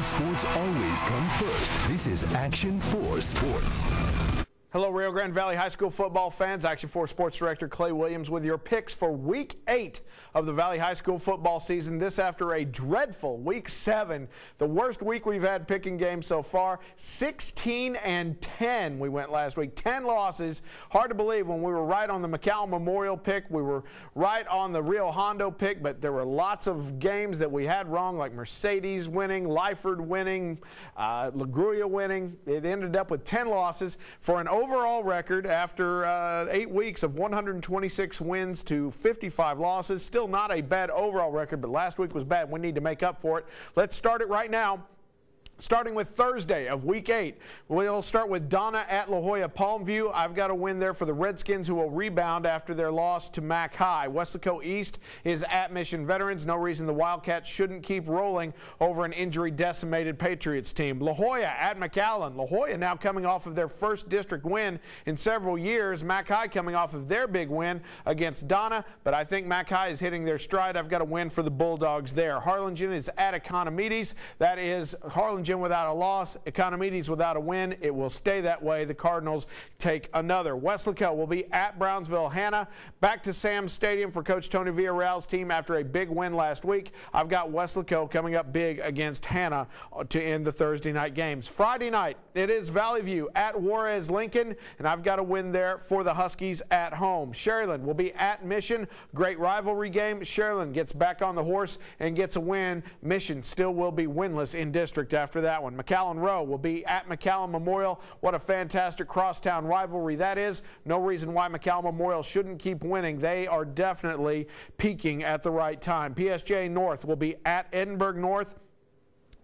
when sports always come first. This is Action 4 Sports. Hello, Rio Grande Valley High School football fans. Action 4 Sports Director Clay Williams with your picks for Week 8 of the Valley High School football season. This after a dreadful Week 7, the worst week we've had picking games so far. 16-10 we went last week. 10 losses. Hard to believe when we were right on the McCallum Memorial pick. We were right on the Rio Hondo pick, but there were lots of games that we had wrong, like Mercedes winning, Lyford winning, LaGruya winning. It ended up with 10 losses for an overall record after 8 weeks of 126 wins to 55 losses. Still not a bad overall record, but last week was bad. We need to make up for it. Let's start it right now. Starting with Thursday of Week 8, we'll start with Donna at La Jolla Palmview. I've got a win there for the Redskins, who will rebound after their loss to Mac High. Weslaco East is at Mission Veterans. No reason the Wildcats shouldn't keep rolling over an injury-decimated Patriots team. La Jolla at McAllen. La Jolla now coming off of their first district win in several years. Mac High coming off of their big win against Donna, but I think Mac High is hitting their stride. I've got a win for the Bulldogs there. Harlingen is at Economides. That is Harlingen without a loss, Economides without a win. It will stay that way. The Cardinals take another. Weslaco will be at Brownsville Hanna. Back to Sam's Stadium for Coach Tony Villarreal's team after a big win last week. I've got Weslaco coming up big against Hanna to end the Thursday night games. Friday night, it is Valley View at Juarez Lincoln, and I've got a win there for the Huskies at home. Sharyland will be at Mission. Great rivalry game. Sharyland gets back on the horse and gets a win. Mission still will be winless in district after that one. McAllen Rowe will be at McAllen Memorial. What a fantastic crosstown rivalry that is. No reason why McAllen Memorial shouldn't keep winning. They are definitely peaking at the right time. PSJ North will be at Edinburgh North.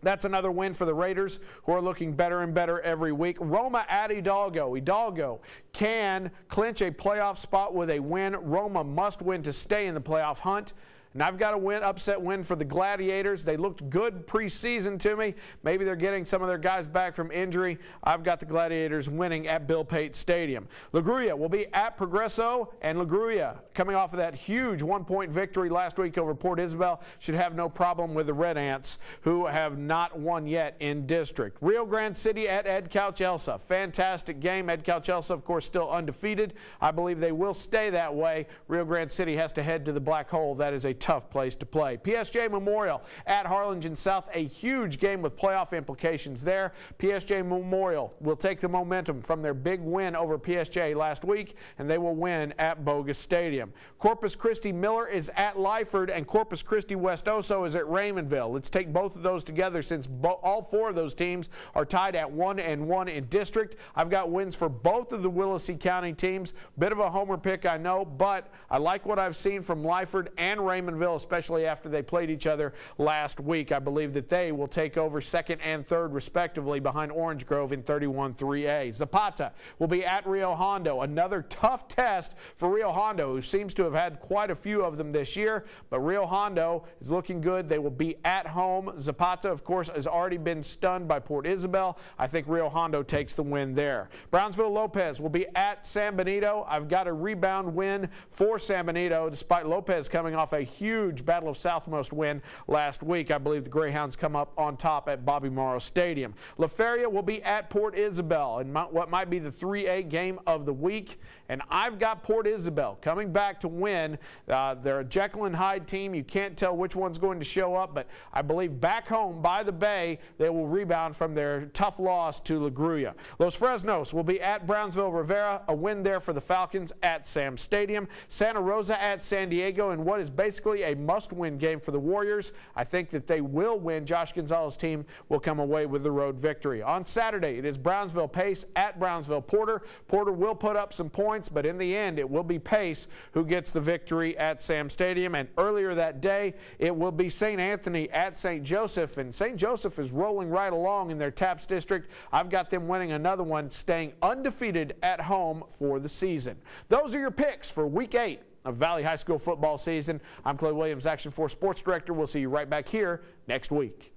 That's another win for the Raiders, who are looking better and better every week. Roma at Hidalgo. Hidalgo can clinch a playoff spot with a win. Roma must win to stay in the playoff hunt. And I've got a upset win for the Gladiators. They looked good preseason to me. Maybe they're getting some of their guys back from injury. I've got the Gladiators winning at Bill Pate Stadium. LaGruya will be at Progresso, and LaGruya, coming off of that huge one-point victory last week over Port Isabel, should have no problem with the Red Ants, who have not won yet in district. Rio Grande City at Ed Couch-Elsa. Fantastic game. Ed Couch-Elsa, of course, still undefeated. I believe they will stay that way. Rio Grande City has to head to the Black Hole. That is a tough place to play. PSJ Memorial at Harlingen South, a huge game with playoff implications there. PSJ Memorial will take the momentum from their big win over PSJ last week, and they will win at Bogus Stadium. Corpus Christi Miller is at Lyford, and Corpus Christi West Oso is at Raymondville. Let's take both of those together, since all four of those teams are tied at 1-1 in district. I've got wins for both of the Willacy County teams. Bit of a homer pick, I know, but I like what I've seen from Lyford and Raymondville, especially after they played each other last week. I believe that they will take over second and third, respectively, behind Orange Grove in 31-3A. Zapata will be at Rio Hondo. Another tough test for Rio Hondo, who seems to have had quite a few of them this year, but Rio Hondo is looking good. They will be at home. Zapata, of course, has already been stunned by Port Isabel. I think Rio Hondo takes the win there. Brownsville Lopez will be at San Benito. I've got a rebound win for San Benito, despite Lopez coming off a huge Battle of Southmost win last week. I believe the Greyhounds come up on top at Bobby Morrow Stadium. La Feria will be at Port Isabel in what might be the 3A game of the week, and I've got Port Isabel coming back to win. They're a Jekyll and Hyde team. You can't tell which one's going to show up, but I believe back home by the Bay, they will rebound from their tough loss to LaGruya. Los Fresnos will be at Brownsville Rivera, a win there for the Falcons at Sam Stadium. Santa Rosa at San Diego in what is basically a must-win game for the Warriors. I think that they will win. Josh Gonzalez's team will come away with the road victory. On Saturday, it is Brownsville Pace at Brownsville Porter. Porter will put up some points, but in the end, it will be Pace who gets the victory at Sam Stadium. And earlier that day, it will be St. Anthony at St. Joseph. And St. Joseph is rolling right along in their TAPS district. I've got them winning another one, staying undefeated at home for the season. Those are your picks for Week 8 of Valley High School football season. I'm Clay Williams, Action 4 Sports Director. We'll see you right back here next week.